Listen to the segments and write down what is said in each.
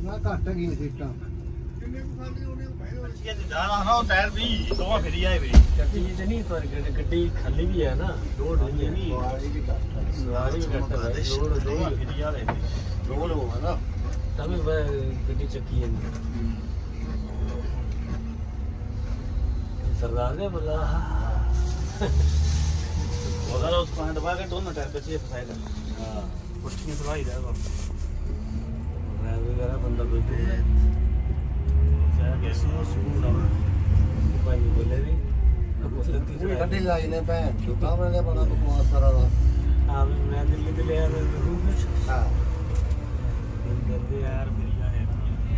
ना घट गई सीटा टायर भी दो फिरी आए भी गड्डी ते नहीं पर गड्डी खाली भी है ना लोड नहीं है सवारी भी घट है लोड दो फिरी आ रहे लोड होगा ना तब गड्डी चक्की है सरदार ने बोला अगर उसको दबा के दोनों टायर पीछे फंसाएगा हां पुट्ठियां दबाई जाएगा ड्राइवर वगैरह बंदा बैठे है कैसे सुकून आ भाई बोले भी पूरी गड्डी लाई ने भैन जो काम ने बड़ा बकवास करा था हां मैं दिल्ली ले आया कुछ हां जल्दी यार बढ़िया है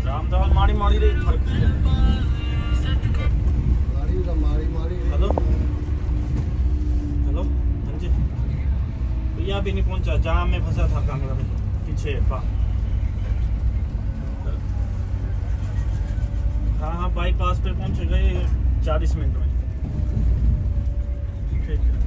रामदाल माड़ी माड़ी रे फर्क है गाड़ी का मारी मारी हेलो हेलो हां जी भैया अभी नहीं पहुंचा जाम में फंसा था कांगड़ा में पीछे हाँ बाईपास पे पहुंच गए 40 मिनट में ठीक है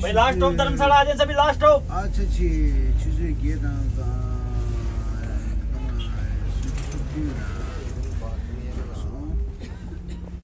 भाई लास्ट स्टॉप धर्मशाला आ जाए सभी लास्ट स्टॉप अच्छा जी चीजें ये ना